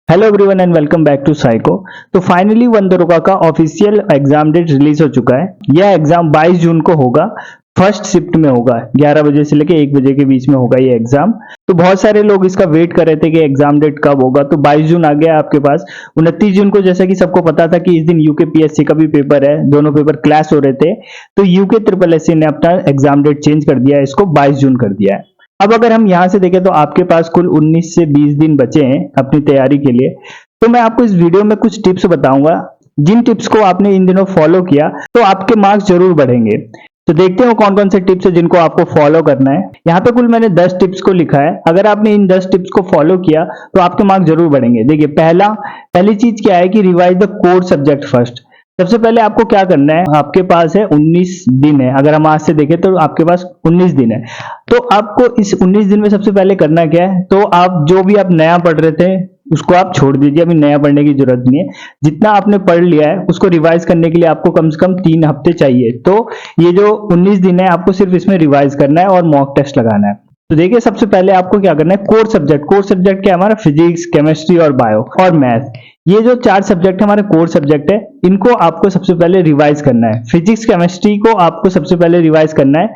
Hello everyone and welcome back to psycho. तो finally वंदरोगा का ऑफिशियल एग्जाम डेट रिलीज हो चुका है। यह एग्जाम 22 जून को होगा। फर्स्ट शिफ्ट में होगा, 11 बजे से लेके 1 बजे के बीच में होगा ये एग्जाम। तो बहुत सारे लोग इसका वेट कर रहे थे कि एग्जाम डेट कब होगा। तो 22 जून आ गया आपके पास। 29 जून को जैसा कि सबको पता था कि इस दिन यूके पीएससी का भी पेपर है, दोनों पेपर क्लैश हो रहे थे। तो यूके ट्रिपल एससी ने अपना एग्जाम डेट चेंज कर दिया है, इसको 22 जून कर दिया है। अब अगर हम यहाँ से देखें तो आपके पास कुल 19 से 20 दिन बचे हैं अपनी तैयारी के लिए। तो मैं आपको इस वीडियो में कुछ टिप्स बताऊंगा, जिन टिप्स को आपने इन दिनों फॉलो किया तो आपके मार्क्स जरूर बढ़ेंगे। तो देखते हैं कौन कौन से टिप्स है जिनको आपको फॉलो करना है। यहाँ पे कुल मैंने 10 टिप्स को लिखा है। अगर आपने इन 10 टिप्स को फॉलो किया तो आपके मार्क्स जरूर बढ़ेंगे। देखिए, पहली चीज क्या है कि revise the core subject first. सबसे पहले आपको क्या करना है, आपके पास है 19 दिन है। अगर हम आज से देखें तो आपके पास 19 दिन है। तो आपको इस 19 दिन में सबसे पहले करना क्या है, तो आप जो भी आप नया पढ़ रहे थे उसको आप छोड़ दीजिए, अभी नया पढ़ने की जरूरत नहीं है। जितना आपने पढ़ लिया है उसको रिवाइज करने के लिए आपको कम से कम 3 हफ्ते चाहिए। तो ये जो 19 दिन है आपको सिर्फ इसमें रिवाइज करना है और मॉक टेस्ट लगाना है। तो देखिए, सबसे पहले आपको क्या करना है, कोर सब्जेक्ट क्या है हमारा, फिजिक्स, केमिस्ट्री और बायो और मैथ। ये जो 4 सब्जेक्ट है हमारे कोर सब्जेक्ट है, इनको आपको सबसे पहले रिवाइज करना है। फिजिक्स केमिस्ट्री को आपको सबसे पहले रिवाइज करना है,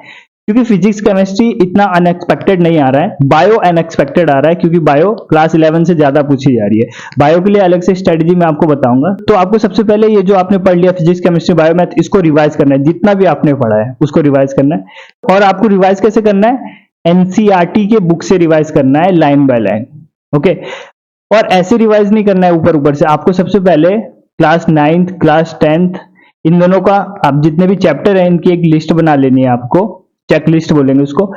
क्योंकि फिजिक्स केमिस्ट्री इतना अनएक्सपेक्टेड नहीं आ रहा है। बायो अनएक्सपेक्टेड आ रहा है, क्योंकि बायो क्लास 11 से ज्यादा पूछी जा रही है। बायो के लिए अलग से स्ट्रेटजी मैं आपको बताऊंगा। तो आपको सबसे पहले ये जो आपने पढ़ लिया फिजिक्स केमिस्ट्री बायो मैथ, इसको रिवाइज करना है। जितना भी आपने पढ़ा है उसको रिवाइज करना है। और आपको रिवाइज कैसे करना है, एनसीईआरटी के बुक से रिवाइज करना है, लाइन बाय लाइन। ओके, और ऐसे रिवाइज नहीं करना है ऊपर ऊपर से। आपको सबसे पहले क्लास 9th क्लास 10th इन दोनों का आप जितने भी चैप्टर है इनकी एक लिस्ट बना लेनी है। आपको चेक लिस्ट बोलेंगे उसको,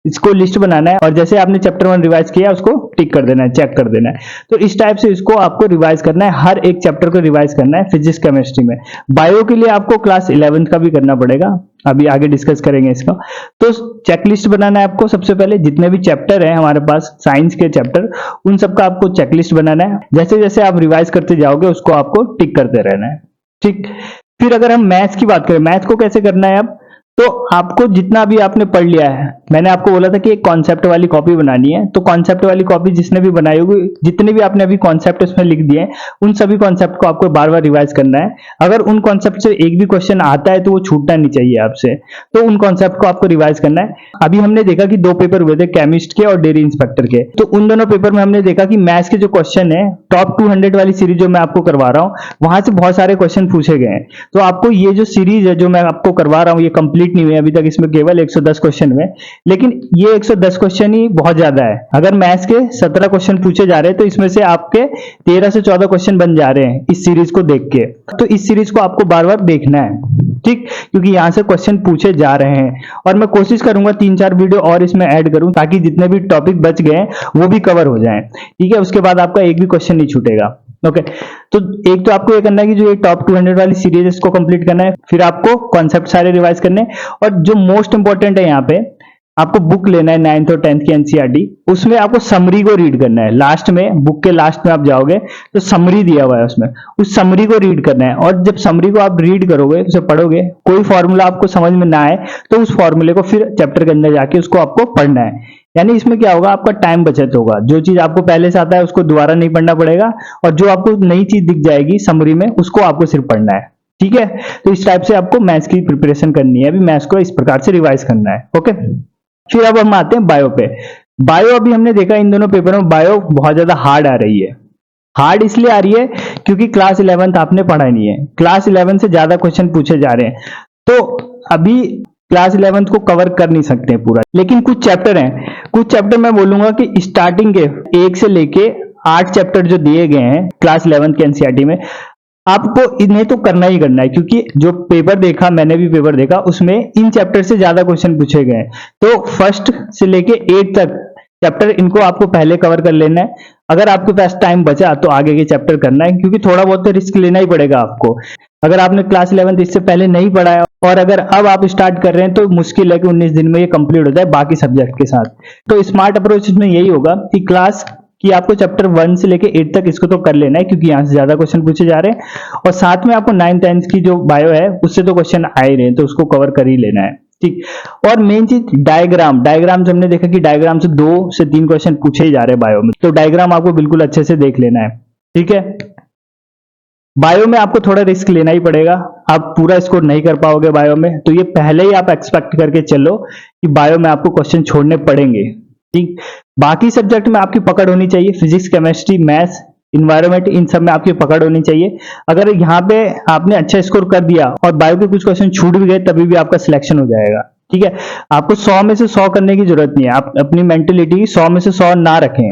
इसको लिस्ट बनाना है। और जैसे आपने चैप्टर 1 रिवाइज किया उसको टिक कर देना है, चेक कर देना है। तो इस टाइप से इसको आपको रिवाइज करना है, हर एक चैप्टर को रिवाइज करना है फिजिक्स केमिस्ट्री में। बायो के लिए आपको क्लास 11th का भी करना पड़ेगा, अभी आगे डिस्कस करेंगे इसका। तो चेकलिस्ट बनाना है आपको सबसे पहले, जितने भी चैप्टर हैं हमारे पास साइंस के चैप्टर, उन सबका आपको चेकलिस्ट बनाना है। जैसे जैसे आप रिवाइज करते जाओगे उसको आपको टिक करते रहना है, ठीक। फिर अगर हम मैथ्स की बात करें, मैथ को कैसे करना है अब, तो आपको जितना भी आपने पढ़ लिया है, मैंने आपको बोला था कि एक कॉन्सेप्ट वाली कॉपी बनानी है। तो कॉन्सेप्ट वाली कॉपी जिसने भी बनाई होगी, जितने भी आपने अभी कॉन्सेप्ट उसमें लिख दिए हैं, उन सभी कॉन्सेप्ट को आपको बार बार रिवाइज करना है। अगर उन कॉन्सेप्ट से एक भी क्वेश्चन आता है तो वो छूटना नहीं चाहिए आपसे। तो उन कॉन्सेप्ट को आपको रिवाइज करना है। अभी हमने देखा कि 2 पेपर हुए थे, केमिस्ट के और डेयरी इंस्पेक्टर के। तो उन दोनों पेपर में हमने देखा कि मैथ्स के जो क्वेश्चन है, टॉप 200 वाली सीरीज जो मैं आपको करवा रहा हूँ, वहां से बहुत सारे क्वेश्चन पूछे गए हैं। तो आपको ये जो सीरीज है जो मैं आपको करवा रहा हूँ, ये कंप्लीट नहीं हुई अभी तक, इसमें केवल 110 क्वेश्चन हुए। लेकिन ये 110 क्वेश्चन ही बहुत ज्यादा है। अगर मैथ्स के 17 क्वेश्चन पूछे जा रहे हैं तो इसमें से आपके 13 से 14 क्वेश्चन बन जा रहे हैं इस सीरीज को देख के। तो इस सीरीज को आपको बार बार देखना है, ठीक, क्योंकि यहां से क्वेश्चन पूछे जा रहे हैं। और मैं कोशिश करूंगा 3-4 वीडियो और इसमें ऐड करूं, ताकि जितने भी टॉपिक बच गए वो भी कवर हो जाएं, ठीक है। उसके बाद आपका एक भी क्वेश्चन नहीं छूटेगा। ओके, तो एक तो आपको ये करना है कि जो ये टॉप 200 वाली सीरीज है इसको कंप्लीट करना है। फिर आपको कॉन्सेप्ट सारे रिवाइज करने हैं। और जो मोस्ट इंपॉर्टेंट है यहाँ पे, आपको बुक लेना है 9th और 10th की एनसीईआरटी। उसमें आपको समरी को रीड करना है। लास्ट में, बुक के लास्ट में आप जाओगे तो समरी दिया हुआ है, उसमें उस समरी को रीड करना है। और जब समरी को आप रीड करोगे, उसे पढ़ोगे, कोई फॉर्मूला आपको समझ में ना आए तो उस फॉर्मूले को फिर चैप्टर के अंदर जाके उसको आपको पढ़ना है। यानी इसमें क्या होगा, आपका टाइम बचत होगा। जो चीज आपको पहले से आता है उसको दोबारा नहीं पढ़ना पड़ेगा, और जो आपको नई चीज दिख जाएगी समरी में उसको आपको सिर्फ पढ़ना है, ठीक है। तो इस टाइप से आपको मैथ्स की प्रिपरेशन करनी है। अभी मैथ्स को इस प्रकार से रिवाइज करना है। ओके, फिर अब हम आते हैं बायो पे। बायो अभी हमने देखा इन दोनों पेपरों में बायो बहुत ज्यादा हार्ड आ रही है। हार्ड इसलिए आ रही है क्योंकि क्लास 11th आपने पढ़ा नहीं है। क्लास 11 से ज्यादा क्वेश्चन पूछे जा रहे हैं। तो अभी क्लास 11th को कवर कर नहीं सकते पूरा, लेकिन कुछ चैप्टर हैं, कुछ चैप्टर मैं बोलूंगा कि स्टार्टिंग के 1 से लेके 8 चैप्टर जो दिए गए हैं क्लास 11th के एनसीईआरटी में, आपको इन्हें तो करना ही करना है। क्योंकि जो पेपर देखा, मैंने भी पेपर देखा, उसमें इन चैप्टर से ज्यादा क्वेश्चन पूछे गए हैं। तो फर्स्ट से लेके 8 तक चैप्टर इनको आपको पहले कवर कर लेना है। अगर आपके पास टाइम बचा तो आगे के चैप्टर करना है, क्योंकि थोड़ा बहुत तो रिस्क लेना ही पड़ेगा आपको। अगर आपने क्लास 11th इससे पहले नहीं पढ़ा है और अगर अब आप स्टार्ट कर रहे हैं तो मुश्किल है कि 19 दिन में ये कंप्लीट हो जाए बाकी सब्जेक्ट के साथ। तो स्मार्ट अप्रोच इसमें यही होगा कि क्लास कि आपको चैप्टर 1 से लेके 8 तक इसको तो कर लेना है, क्योंकि यहाँ से ज्यादा क्वेश्चन पूछे जा रहे हैं। और साथ में आपको 9th 10th की जो बायो है उससे तो क्वेश्चन आ ही रहे हैं, तो उसको कवर कर ही लेना है, ठीक। और मेन चीज डायग्राम से हमने देखा कि डायग्राम से 2 से 3 क्वेश्चन पूछे ही जा रहे हैं बायो में। तो डायग्राम आपको बिल्कुल अच्छे से देख लेना है। ठीक है। बायो में आपको थोड़ा रिस्क लेना ही पड़ेगा, आप पूरा स्कोर नहीं कर पाओगे बायो में, तो ये पहले ही आप एक्सपेक्ट करके चलो कि बायो में आपको क्वेश्चन छोड़ने पड़ेंगे। ठीक, बाकी सब्जेक्ट में आपकी पकड़ होनी चाहिए, फिजिक्स, केमिस्ट्री, मैथ्स, इन्वायरमेंट, इन सब में आपकी पकड़ होनी चाहिए। अगर यहाँ पे आपने अच्छा स्कोर कर दिया और बायो के कुछ क्वेश्चन छूट भी गए तभी भी आपका सिलेक्शन हो जाएगा। ठीक है, आपको 100 में से 100 करने की जरूरत नहीं है, आप अपनी मेंटेलिटी 100 में से 100 ना रखें,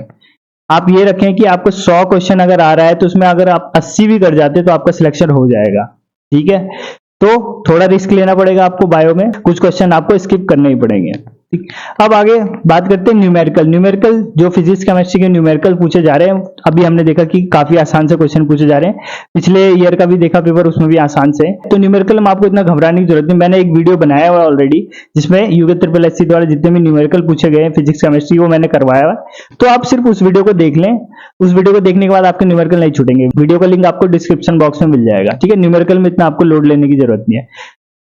आप ये रखें कि आपको 100 क्वेश्चन अगर आ रहा है तो उसमें अगर आप 80 भी कर जाते तो आपका सिलेक्शन हो जाएगा। ठीक है, तो थोड़ा रिस्क लेना पड़ेगा आपको, बायो में कुछ क्वेश्चन आपको स्किप करने ही पड़ेंगे। ठीक, अब आगे बात करते हैं न्यूमेरिकल। न्यूमेरिकल जो फिजिक्स केमिस्ट्री के न्यूमेरिकल पूछे जा रहे हैं, अभी हमने देखा कि काफी आसान से क्वेश्चन पूछे जा रहे हैं, पिछले ईयर का भी देखा पेपर, उसमें भी आसान से। तो न्यूमेरिकल में आपको इतना घबराने की जरूरत नहीं, मैंने एक वीडियो बनाया हुआ ऑलरेडी जिसमें यूके SSC द्वारा जितने भी न्यूमेरिकल पूछे गए हैं फिजिक्स केमिस्ट्री वो मैंने करवाया हुआ, तो आप सिर्फ उस वीडियो को देख लें, उस वीडियो को देखने के बाद आपके न्यूमेरिकल नहीं छूटेंगे। वीडियो का लिंक आपको डिस्क्रिप्शन बॉक्स में मिल जाएगा। ठीक है, न्यूमेरिकल में इतना आपको लोड लेने की जरूरत नहीं है।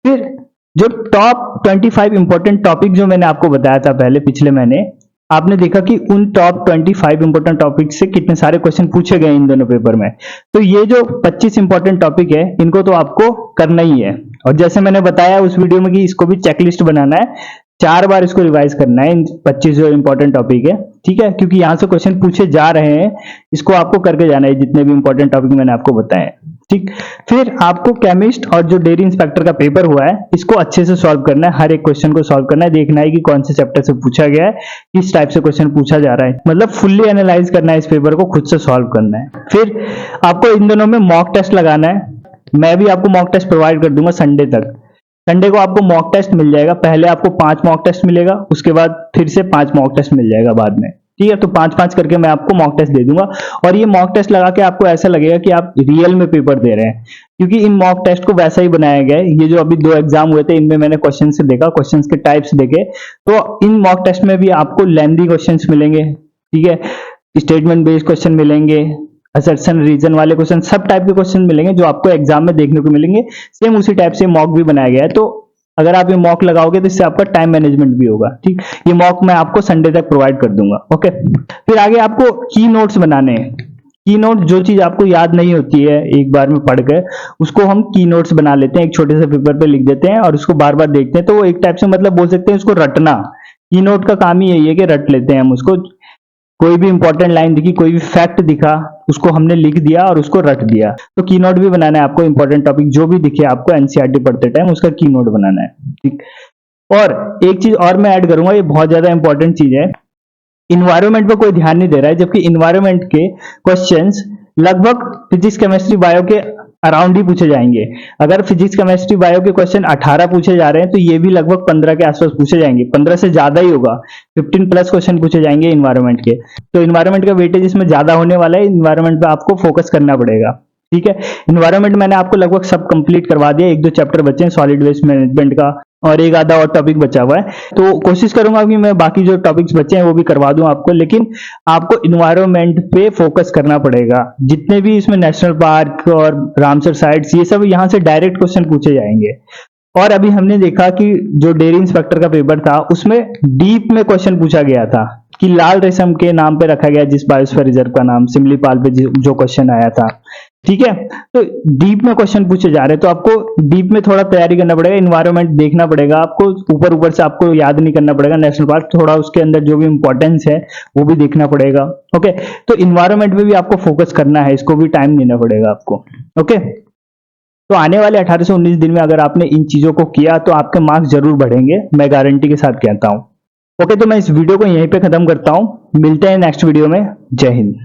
फिर जो टॉप 25 इंपॉर्टेंट टॉपिक जो मैंने आपको बताया था पहले पिछले महीने, आपने देखा कि उन टॉप 25 इंपॉर्टेंट टॉपिक से कितने सारे क्वेश्चन पूछे गए इन दोनों पेपर में। तो ये जो 25 इंपॉर्टेंट टॉपिक है इनको तो आपको करना ही है, और जैसे मैंने बताया उस वीडियो में कि इसको भी चेकलिस्ट बनाना है, 4 बार इसको रिवाइज करना है, इन 25 जो इंपॉर्टेंट टॉपिक है। ठीक है, क्योंकि यहां से क्वेश्चन पूछे जा रहे हैं, इसको आपको करके जाना है जितने भी इंपॉर्टेंट टॉपिक मैंने आपको बताए। ठीक, फिर आपको केमिस्ट और जो डेयरी इंस्पेक्टर का पेपर हुआ है इसको अच्छे से सॉल्व करना है, हर एक क्वेश्चन को सॉल्व करना है, देखना है कि कौन से चैप्टर से पूछा गया है, किस टाइप से क्वेश्चन पूछा जा रहा है, मतलब फुल्ली एनालाइज करना है, इस पेपर को खुद से सॉल्व करना है। फिर आपको इन दोनों में मॉक टेस्ट लगाना है, मैं भी आपको मॉक टेस्ट प्रोवाइड कर दूंगा संडे तक। संडे को आपको मॉक टेस्ट मिल जाएगा, पहले आपको 5 मॉक टेस्ट मिलेगा, उसके बाद फिर से 5 मॉक टेस्ट मिल जाएगा बाद में। ठीक है, तो 5-5 करके मैं आपको मॉक टेस्ट दे दूंगा, और ये मॉक टेस्ट लगा के आपको ऐसा लगेगा कि आप रियल में पेपर दे रहे हैं, क्योंकि इन मॉक टेस्ट को वैसा ही बनाया गया है। ये जो अभी 2 एग्जाम हुए थे इनमें मैंने क्वेश्चन से देखा, क्वेश्चन के टाइप्स देखे, तो इन मॉक टेस्ट में भी आपको लेंथी क्वेश्चन मिलेंगे। ठीक है, स्टेटमेंट बेस्ड क्वेश्चन मिलेंगे, असर्शन रीजन वाले क्वेश्चन, सब टाइप के क्वेश्चन मिलेंगे जो आपको एग्जाम में देखने को मिलेंगे। सेम उसी टाइप से मॉक भी बनाया गया है, तो अगर आप ये मॉक लगाओगे तो इससे आपका टाइम मैनेजमेंट भी होगा। ठीक, ये मॉक मैं आपको संडे तक प्रोवाइड कर दूंगा। ओके, फिर आगे आपको की नोट्स बनाने हैं। की नोट, जो चीज आपको याद नहीं होती है एक बार में पढ़ कर, उसको हम की नोट्स बना लेते हैं, एक छोटे से पेपर पे लिख देते हैं और उसको बार बार देखते हैं, तो वो एक टाइप से मतलब बोल सकते हैं उसको रटना। की नोट का काम ही यही है कि रट लेते हैं हम उसको, कोई भी इंपॉर्टेंट लाइन दिखी, कोई भी फैक्ट दिखा, उसको हमने लिख दिया और उसको रट दिया। तो की नोट भी बनाना है आपको, इंपॉर्टेंट टॉपिक जो भी दिखे आपको एनसीईआरटी पढ़ते टाइम उसका की नोट बनाना है। ठीक, और एक चीज और मैं ऐड करूंगा, ये बहुत ज्यादा इंपॉर्टेंट चीज है, इन्वायरमेंट पे कोई ध्यान नहीं दे रहा है, जबकि इन्वायरमेंट के क्वेश्चंस लगभग फिजिक्स केमिस्ट्री बायो के अराउंड ही पूछे जाएंगे। अगर फिजिक्स केमिस्ट्री बायो के क्वेश्चन 18 पूछे जा रहे हैं तो ये भी लगभग 15 के आसपास पूछे जाएंगे, 15 से ज्यादा ही होगा, 15 प्लस क्वेश्चन पूछे जाएंगे इन्वायरमेंट के। तो इन्वायरमेंट का वेटेज इसमें ज्यादा होने वाला है, इन्वायरमेंट पे आपको फोकस करना पड़ेगा। ठीक है, इन्वायरमेंट मैंने आपको लगभग सब कंप्लीट करवा दिया, 1-2 चैप्टर बचे हैं सॉलिड वेस्ट मैनेजमेंट का, और एक आधा और टॉपिक बचा हुआ है, तो कोशिश करूंगा कि मैं बाकी जो टॉपिक्स बचे हैं वो भी करवा दूं आपको, लेकिन आपको इन्वायरमेंट पे फोकस करना पड़ेगा। जितने भी इसमें नेशनल पार्क और रामसर साइट्स, ये सब यहाँ से डायरेक्ट क्वेश्चन पूछे जाएंगे। और अभी हमने देखा कि जो डेयरी इंस्पेक्टर का पेपर था उसमें डीप में क्वेश्चन पूछा गया था कि लाल रेशम के नाम पे रखा गया जिस बायोस्फीयर रिजर्व का नाम, सिमलीपाल पे जो क्वेश्चन आया था। ठीक है, तो डीप में क्वेश्चन पूछे जा रहे हैं, तो आपको डीप में थोड़ा तैयारी करना पड़ेगा, इन्वायरमेंट देखना पड़ेगा आपको, ऊपर ऊपर से आपको याद नहीं करना पड़ेगा, नेशनल पार्क थोड़ा उसके अंदर जो भी इंपॉर्टेंस है वो भी देखना पड़ेगा। ओके, तो इन्वायरमेंट में भी आपको फोकस करना है, इसको भी टाइम देना पड़ेगा आपको। ओके, तो आने वाले 18 से 19 दिन में अगर आपने इन चीजों को किया तो आपके मार्क्स जरूर बढ़ेंगे, मैं गारंटी के साथ कहता हूं। ओके, तो मैं इस वीडियो को यहीं पे खत्म करता हूं, मिलते हैं नेक्स्ट वीडियो में। जय हिंद।